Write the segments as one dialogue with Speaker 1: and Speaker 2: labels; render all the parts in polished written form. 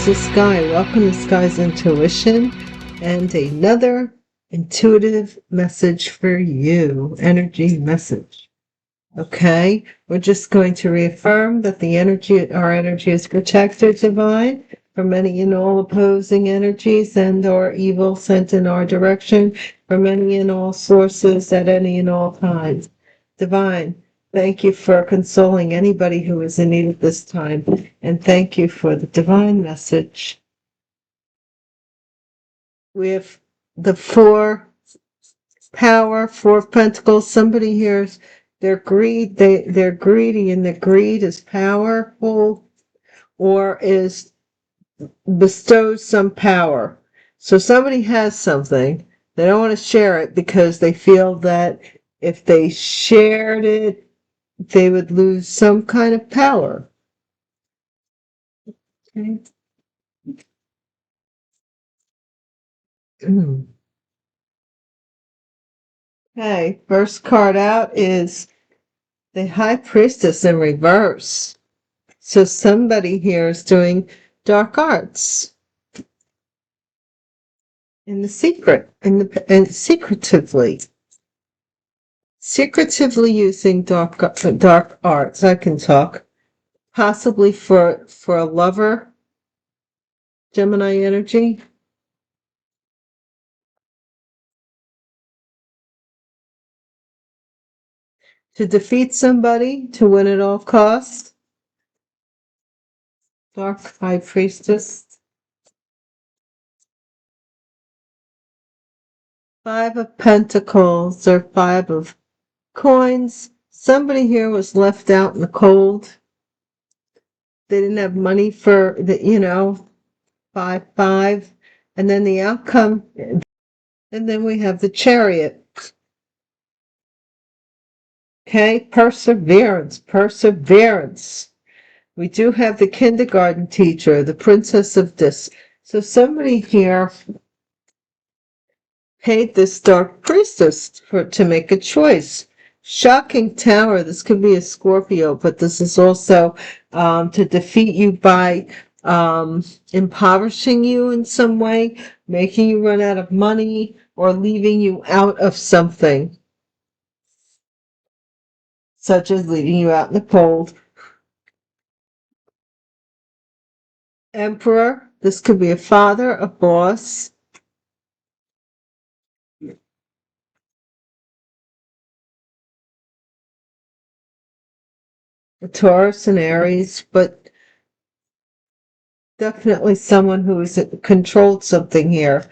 Speaker 1: this is Sky. Welcome to Sky's Intuition and another intuitive message for you, energy message. Okay, we're just going to reaffirm that our energy is protected, divine, from any and all opposing energies and or evil sent in our direction from any and all sources at any and all times. Divine, thank you for consoling anybody who is in need at this time, and thank you for the divine message. We have the Four of Pentacles. Somebody here's they're greedy, and the greed is powerful or is bestows some power. So somebody has something, they don't want to share it because they feel that if they shared it, they would lose some kind of power. Okay. Okay, first card out is the High Priestess in reverse. So somebody here is doing dark arts in the secret, and secretively using dark arts. I can talk. Possibly for a lover, Gemini energy. To defeat somebody, to win at all costs. Dark High Priestess. Five of Pentacles or Five of Coins. Somebody here was left out in the cold. They didn't have money for the, 5. And then the outcome, and then we have the Chariot. Okay, perseverance. We do have the kindergarten teacher, the Princess of Dis. So somebody here paid this Dark Priestess to make a choice. Shocking Tower. This could be a Scorpio, but this is also to defeat you by impoverishing you in some way, making you run out of money, or leaving you out of something, such as leaving you out in the cold. Emperor. This could be a father, a boss. A Taurus and Aries, but definitely someone who has controlled something here.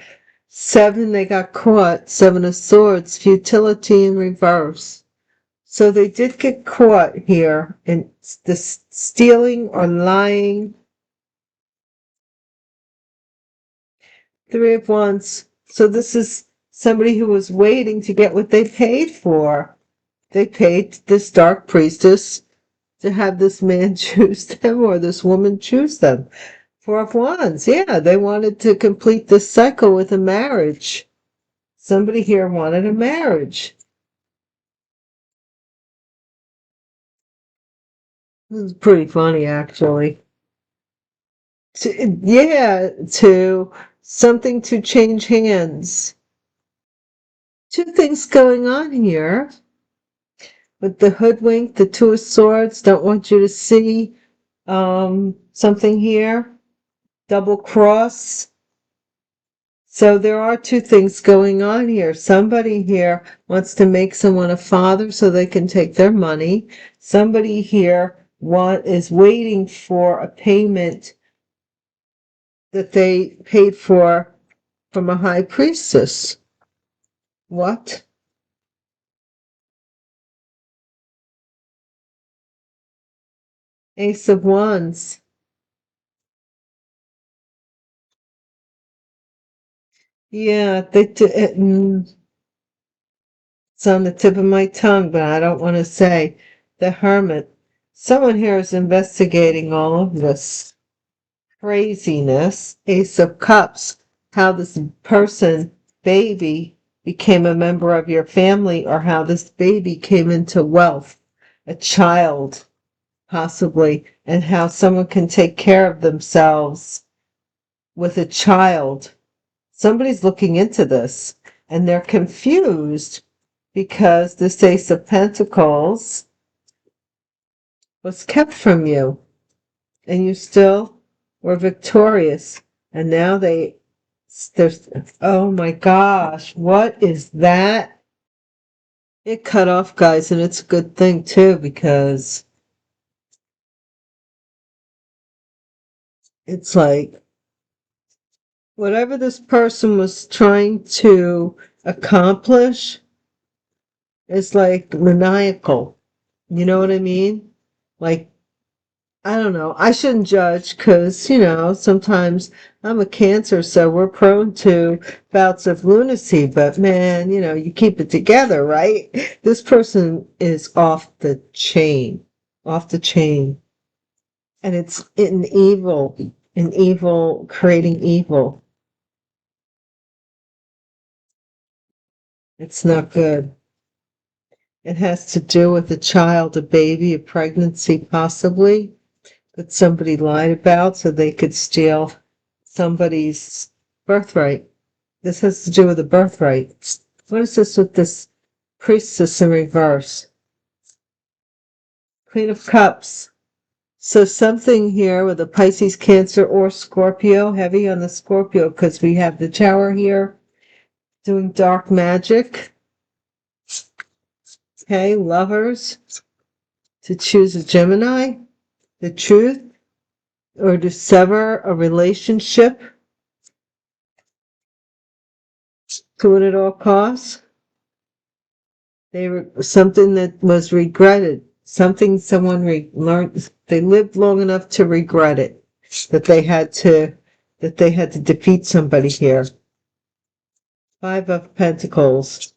Speaker 1: 7, they got caught. 7 of Swords, futility in reverse. So they did get caught here in the stealing or lying. 3 of Wands. So this is somebody who was waiting to get what they paid for. They paid this Dark Priestess to have this man choose them or this woman choose them. 4 of Wands. Yeah, they wanted to complete this cycle with a marriage. Somebody here wanted a marriage. This is pretty funny, actually. To something to change hands. 2 things going on here. With the hoodwink, the 2 of Swords, don't want you to see something here. Double cross. So there are 2 things going on here. Somebody here wants to make someone a father so they can take their money. Somebody here is waiting for a payment that they paid for from a High Priestess. What? Ace of Wands. Yeah, it's on the tip of my tongue, but I don't want to say. The Hermit. Someone here is investigating all of this craziness. Ace of Cups. How this baby, became a member of your family, or how this baby came into wealth. A child, possibly, and how someone can take care of themselves with a child. Somebody's looking into this, and they're confused because this Ace of Pentacles was kept from you, and you still were victorious. And now there's, oh my gosh, what is that? It cut off, guys, and it's a good thing too, because it's like whatever this person was trying to accomplish is like maniacal. You know what I mean? Like, I don't know. I shouldn't judge because, sometimes I'm a Cancer, so we're prone to bouts of lunacy. But man, you keep it together, right? This person is off the chain, off the chain. And it's an evil creating evil. It's not good. It has to do with a child, a baby, a pregnancy, possibly, that somebody lied about so they could steal somebody's birthright. This has to do with the birthright. What is this with this priestess in reverse? Queen of Cups. So something here with a Pisces, Cancer, or Scorpio, heavy on the Scorpio because we have the Tower here doing dark magic. Okay, Lovers. To choose a Gemini. The Truth. Or to sever a relationship. To it at all costs. They were something that was regretted. Something someone learned. They lived long enough to regret it. That they had to defeat somebody here. Five of Pentacles.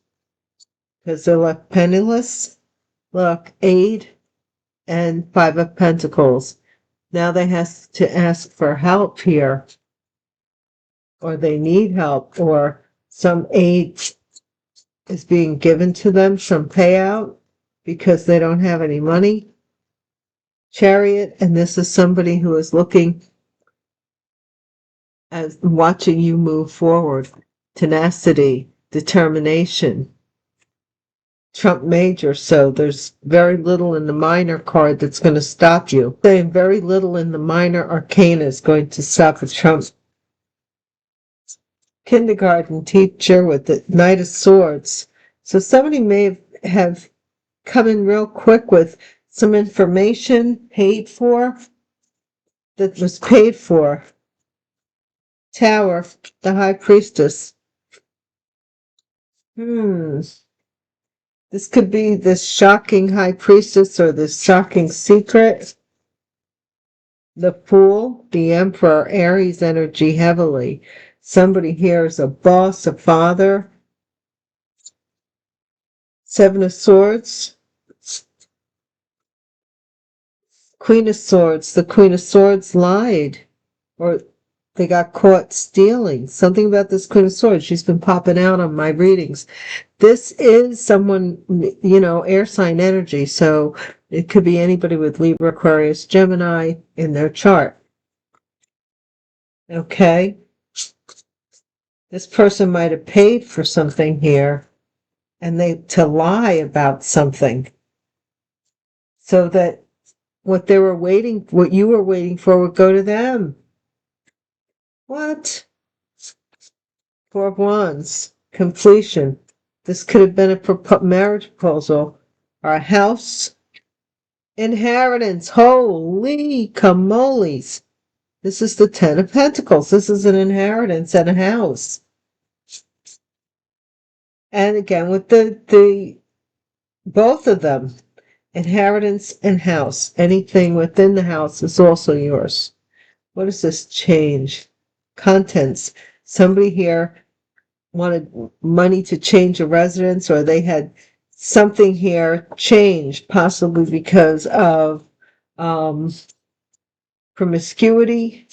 Speaker 1: Because they're left penniless. Look, aid and Five of Pentacles. Now they have to ask for help here. Or they need help. Or some aid is being given to them, some payout, because they don't have any money. Chariot, and this is somebody who is looking at watching you move forward. Tenacity, determination. Trump major, so there's very little in the minor card that's going to stop you. Saying very little in the minor arcana is going to stop a Trump kindergarten teacher with the Knight of Swords. So somebody may have come in real quick with some information that was paid for. Tower, the High Priestess. This could be this shocking High Priestess or this shocking secret. The Fool, the Emperor, Aries energy heavily. Somebody here is a boss, a father. Seven of Swords. Queen of Swords. The Queen of Swords lied. Or they got caught stealing. Something about this Queen of Swords. She's been popping out on my readings. This is someone, air sign energy. So it could be anybody with Libra, Aquarius, Gemini in their chart. Okay. This person might have paid for something here and to lie about something so that what you were waiting for would go to them. What? Four of Wands. Completion. This could have been a marriage proposal or a house. Inheritance. Holy camoles. This is the Ten of Pentacles. This is an inheritance and a house. And again, with the both of them, inheritance and house. Anything within the house is also yours. What does this change? Contents. Somebody here wanted money to change a residence, or they had something here changed, possibly because of promiscuity,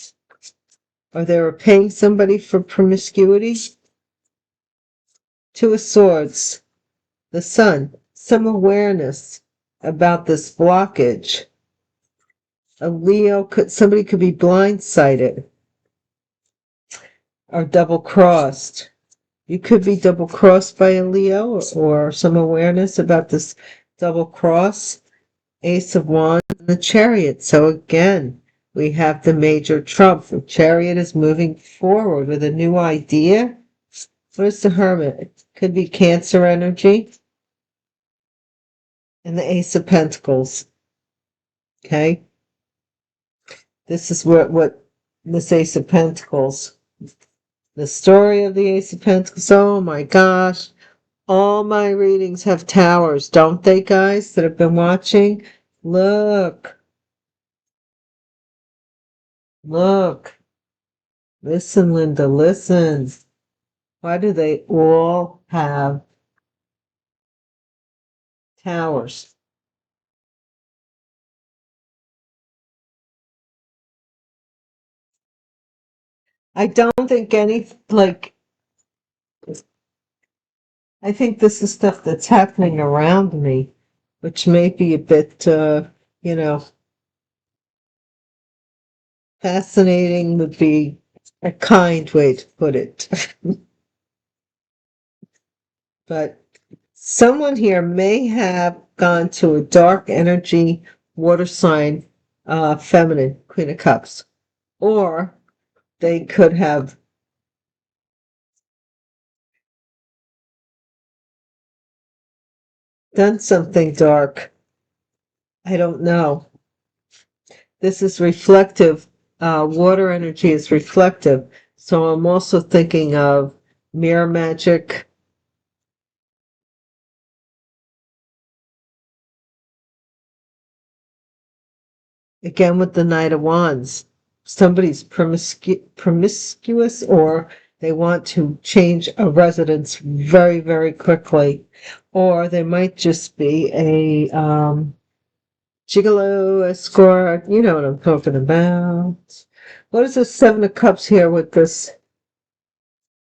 Speaker 1: or they were paying somebody for promiscuity. Two of Swords, the Sun, some awareness about this blockage. A Leo, somebody could be blindsided. are double-crossed. You could be double-crossed by a Leo, or some awareness about this double cross. Ace of Wands and the Chariot. So again, we have the major trump. The Chariot is moving forward with a new idea. What is the Hermit? It could be Cancer energy. And the Ace of Pentacles. Okay? This is what this Ace of Pentacles, the story of the Ace of Pentacles. Oh my gosh. All my readings have towers, don't they, guys, that have been watching? Look. Look. Listen, Linda, listen. Why do they all have towers? I don't think I think this is stuff that's happening around me, which may be a bit, fascinating would be a kind way to put it. But someone here may have gone to a dark energy water sign, feminine, Queen of Cups, or they could have done something dark. I don't know. This is reflective. Water energy is reflective. So I'm also thinking of mirror magic. Again, with the Knight of Wands. Somebody's promiscuous, or they want to change a residence very, very quickly. Or they might just be a gigolo, escort. You know what I'm talking about. What is the Seven of Cups here with this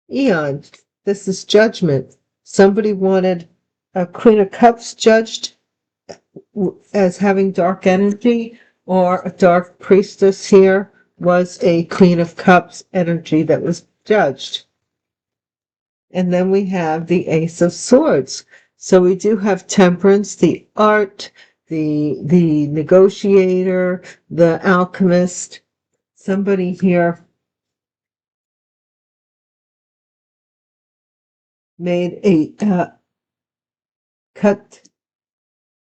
Speaker 1: Eon? This is judgment. Somebody wanted a Queen of Cups judged as having dark energy, or a dark priestess here was a Queen of Cups energy that was judged. And then we have the Ace of Swords. So we do have temperance, the art, the negotiator, the alchemist. Somebody here made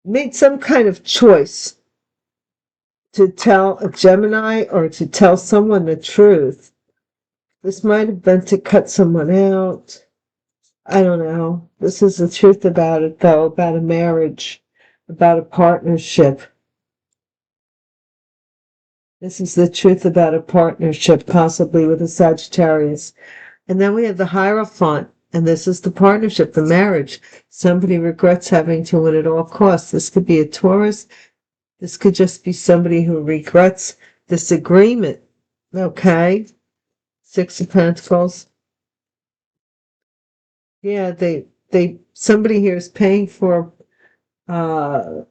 Speaker 1: made some kind of choice to tell a Gemini or to tell someone the truth. This might have been to cut someone out. I don't know. This is the truth about it, though, about a marriage, about a partnership. This is the truth about a partnership, possibly with a Sagittarius. And then we have the Hierophant, and this is the partnership, the marriage. Somebody regrets having to win at all costs. This could be a Taurus. This could just be somebody who regrets this agreement. Okay? Six of Pentacles. Yeah, somebody here is paying for some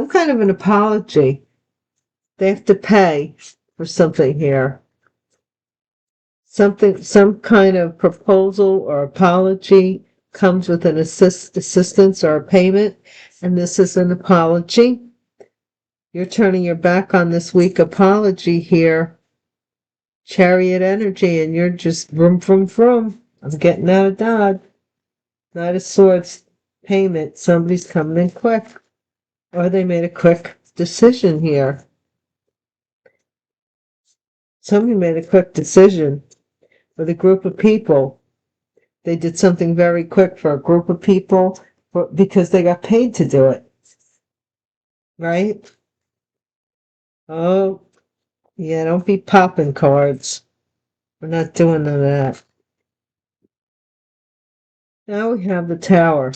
Speaker 1: kind of an apology. They have to pay for something here. Some kind of proposal or apology comes with an assistance or a payment, and this is an apology. You're turning your back on this weak apology here. Chariot energy, and you're just vroom, vroom, vroom. I'm getting out of Dodge. Knight of Swords payment. Somebody's coming in quick. Or they made a quick decision here. Somebody made a quick decision with a group of people. They did something very quick for a group of people because they got paid to do it. Right? Oh, yeah, don't be popping cards. We're not doing none of that. Now we have the Tower.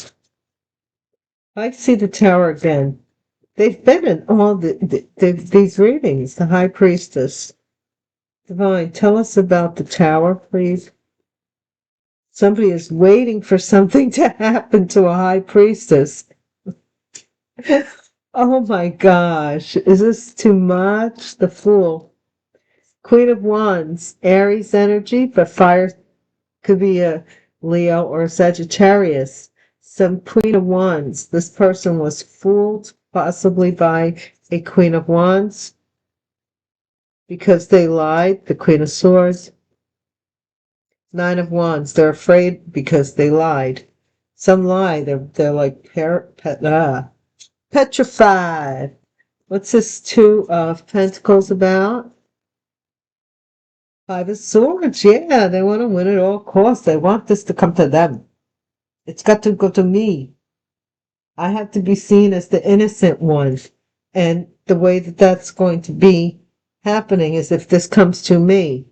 Speaker 1: I see the Tower again. They've been in all these readings. The High Priestess. Divine, tell us about the Tower, please. Somebody is waiting for something to happen to a High Priestess. Oh my gosh. Is this too much? The Fool. Queen of Wands, Aries energy, but fire could be a Leo or a Sagittarius. Some Queen of Wands. This person was fooled possibly by a Queen of Wands because they lied. The Queen of Swords. Nine of Wands. They're afraid because they lied. Some lie. They're like petrified. What's this Two of Pentacles about? Five of Swords. Yeah, they want to win at all costs. They want this to come to them. It's got to go to me. I have to be seen as the innocent one. And the way that that's going to be happening is if this comes to me.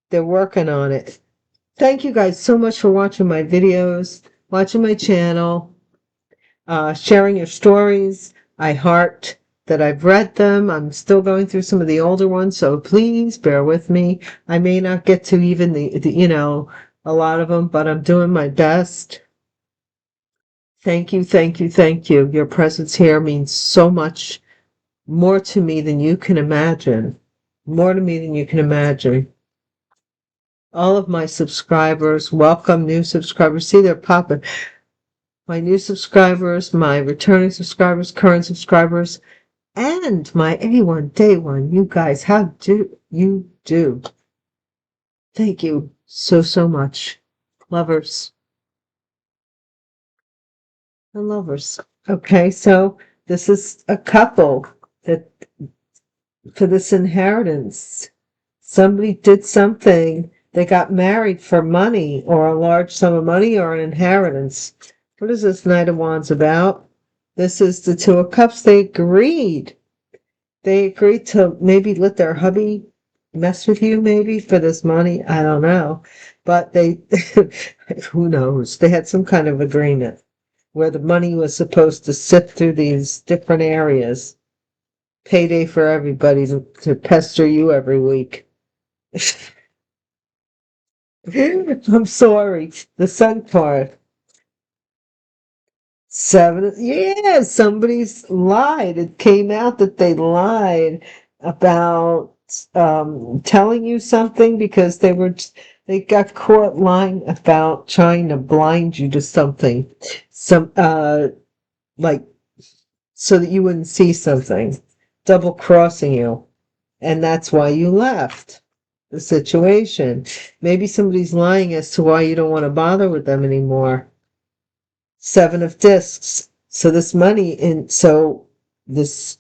Speaker 1: They're working on it. Thank you guys so much for watching my videos, watching my channel, sharing your stories. I heart that I've read them. I'm still going through some of the older ones, so please bear with me. I may not get to even the a lot of them, but I'm doing my best. Thank you, thank you, thank you. Your presence here means so much more to me than you can imagine. More to me than you can imagine. All of my subscribers, welcome new subscribers. See, they're popping. My new subscribers, my returning subscribers, current subscribers, and my A1 Day One. You guys, how do you do? Thank you so, so much. Lovers and lovers. Okay, so this is a couple that for this inheritance. Somebody did something. They got married for money or a large sum of money or an inheritance. What is this Knight of Wands about? This is the Two of Cups. They agreed. They agreed to maybe let their hubby mess with you maybe for this money. I don't know. But they, who knows? They had some kind of agreement where the money was supposed to sift through these different areas. Payday for everybody to pester you every week. I'm sorry. The Sun card. Seven. Yeah, somebody's lied. It came out that they lied about telling you something because they got caught lying about trying to blind you to something. Like so that you wouldn't see something. Double crossing you. And that's why you left the situation. Maybe somebody's lying as to why you don't want to bother with them anymore. Seven of Discs. So this money this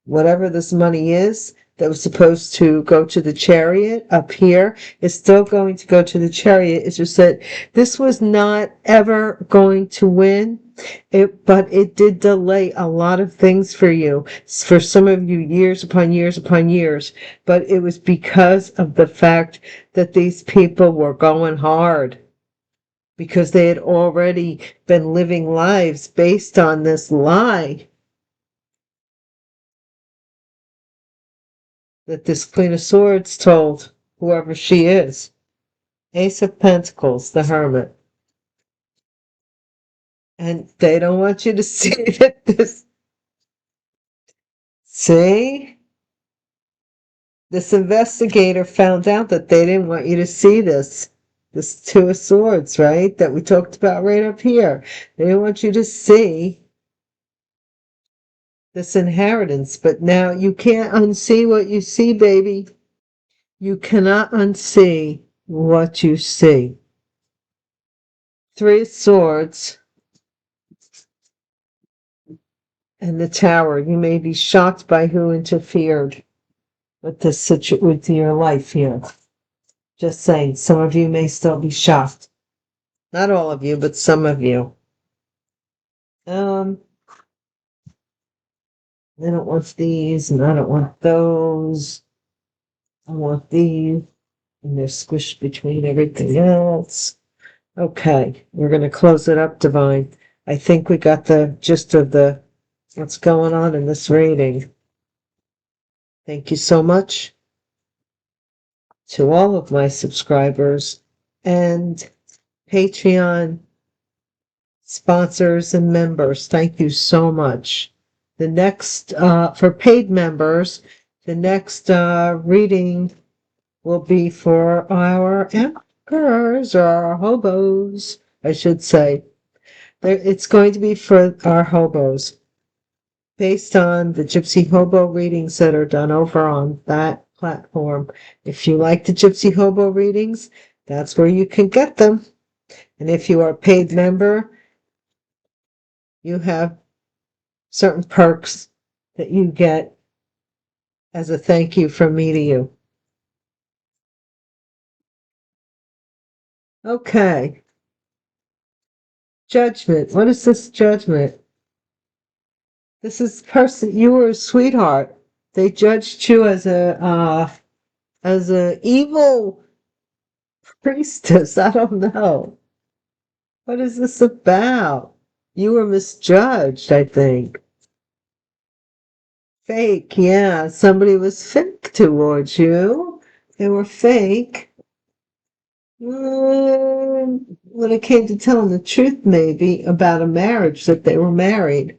Speaker 1: whatever this money is that was supposed to go to the Chariot up here is still going to go to the Chariot. It's just that this was not ever going to win. But it did delay a lot of things for you. For some of you, years upon years upon years. But it was because of the fact that these people were going hard. Because they had already been living lives based on this lie that this Queen of Swords told whoever she is. Ace of Pentacles, the Hermit. And they don't want you to see that this... See? This investigator found out that they didn't want you to see this. This Two of Swords, right? That we talked about right up here. They didn't want you to see this inheritance. But now you can't unsee what you see, baby. You cannot unsee what you see. Three of Swords and the Tower. You may be shocked by who interfered with this with your life here. Just saying, some of you may still be shocked. Not all of you, but some of you. I don't want these, and I don't want those. I want these, and they're squished between everything else. Okay, we're going to close it up, Divine. I think we got the gist of what's going on in this reading. Thank you so much to all of my subscribers and Patreon sponsors and members. Thank you so much. The next, for paid members, the next reading will be for our anchors, or our hobos, I should say. It's going to be for our hobos, based on the Gypsy Hobo readings that are done over on that platform. If you like the Gypsy Hobo readings, that's where you can get them. And if you are a paid member, you have certain perks that you get as a thank you from me to you. Okay. Judgment. What is this judgment? This is person, you were a sweetheart. They judged you as a evil priestess. I don't know. What is this about? You were misjudged, I think. Fake, yeah. Somebody was fake towards you. They were fake. When it came to telling the truth, maybe, about a marriage, that they were married.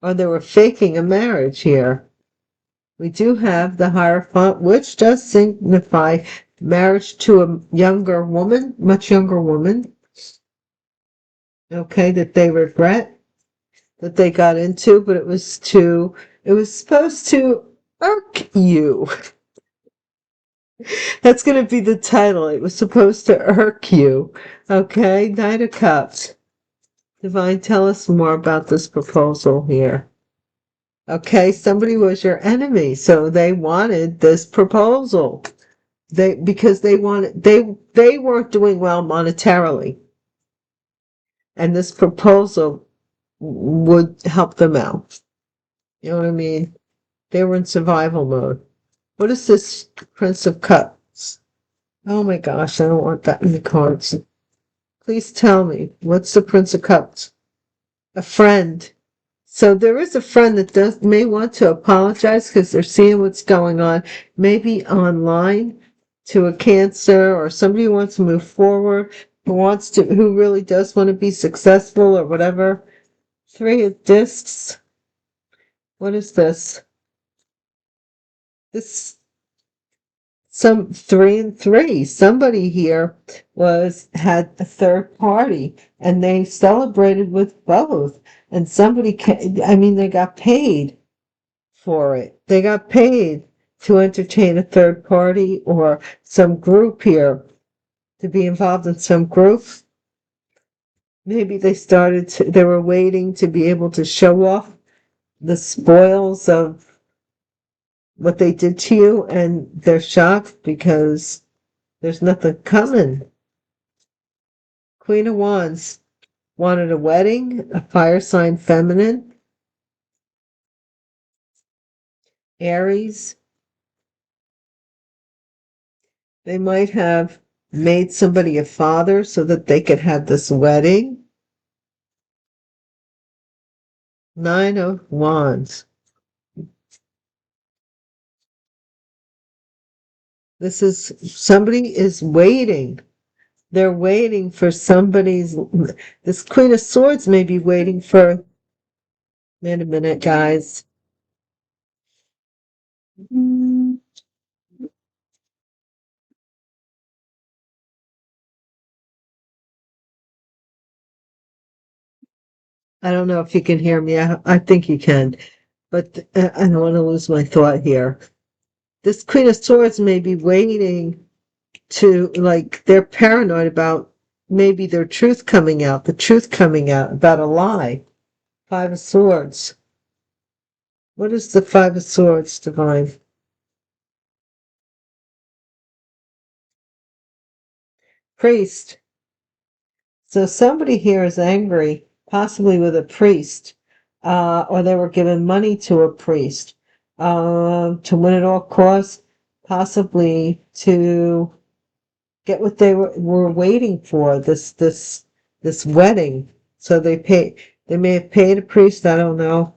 Speaker 1: Or they were faking a marriage here. We do have the Hierophant, which does signify marriage to a younger woman, much younger woman. Okay, that they regret, that they got into, but it was supposed to irk you. That's going to be the title. It was supposed to irk you. Okay, Knight of Cups. Divine, tell us more about this proposal here. Okay, somebody was your enemy, so they wanted this proposal. Because they weren't doing well monetarily. And this proposal would help them out. You know what I mean? They were in survival mode. What is this Prince of Cups? Oh my gosh, I don't want that in the cards. Please tell me, what's the Prince of Cups? A friend. So there is a friend that may want to apologize because they're seeing what's going on, maybe online, to a Cancer, or somebody who wants to move forward, who really does want to be successful or whatever. 3 of Discs. What is this? This some 3 and 3. Somebody here had a third party, and they celebrated with both. And they got paid for it. They got paid to entertain a third party or some group here, to be involved in some group. Maybe they were waiting to be able to show off the spoils of what they did to you, and they're shocked because there's nothing coming. Queen of Wands wanted a wedding, a fire sign feminine. Aries. They might have made somebody a father so that they could have this wedding. 9 of Wands. Somebody is waiting. They're waiting for this Queen of Swords may be waiting for, wait a minute, guys. I don't know if you can hear me. I think you can, but I don't want to lose my thought here. This Queen of Swords may be waiting they're paranoid about maybe the truth coming out about a lie. 5 of Swords. What is the 5 of Swords, Divine? Priest. So somebody here is angry, possibly with a priest, or they were given money to a priest, to win at all costs, possibly to get what they were waiting for, this wedding. So they may have paid a priest, I don't know.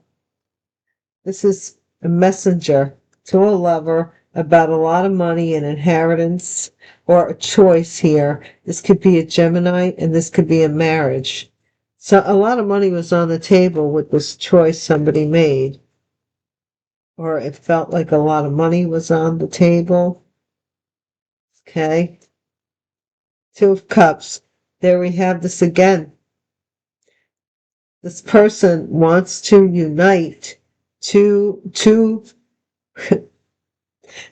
Speaker 1: This is a messenger to a lover about a lot of money and inheritance, or a choice here. This could be a Gemini, and this could be a marriage. So a lot of money was on the table with this choice somebody made, or it felt like a lot of money was on the table. Okay. Two of Cups. There we have this again. This person wants to unite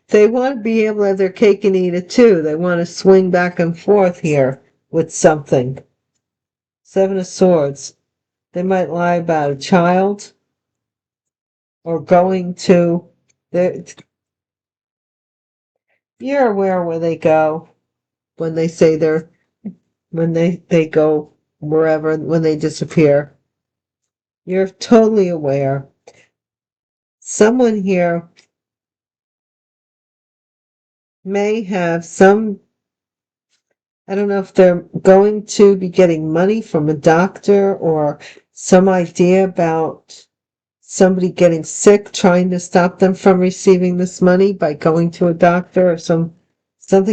Speaker 1: they want to be able to have their cake and eat it too. They want to swing back and forth here with something. Seven of Swords. They might lie about a child or going to you're aware where they go when they say when they go wherever, when they disappear. You're totally aware. Someone here may have I don't know if they're going to be getting money from a doctor or some idea about somebody getting sick, trying to stop them from receiving this money by going to a doctor or something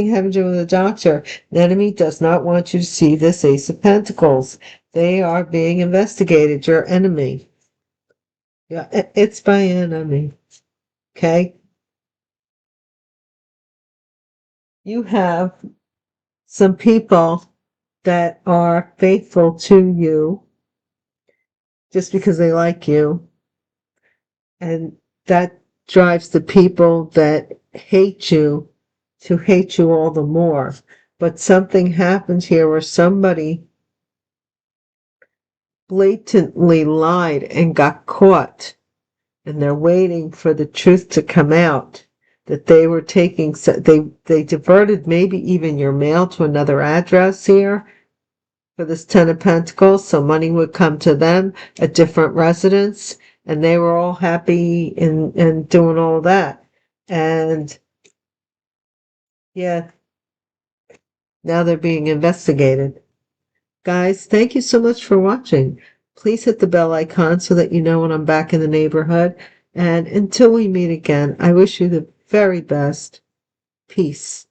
Speaker 1: having to do with a doctor. The enemy does not want you to see this Ace of Pentacles. They are being investigated, your enemy. Yeah, it's by enemy. Okay? You have some people that are faithful to you just because they like you. And that drives the people that hate you to hate you all the more. But something happened here where somebody blatantly lied and got caught. And they're waiting for the truth to come out. That they were taking, they diverted maybe even your mail to another address here for this Ten of Pentacles, so money would come to them, a different residence, and they were all happy in doing all that. And yeah, now they're being investigated. Guys, thank you so much for watching. Please hit the bell icon so that you know when I'm back in the neighborhood. And until we meet again, I wish you the very best. Peace.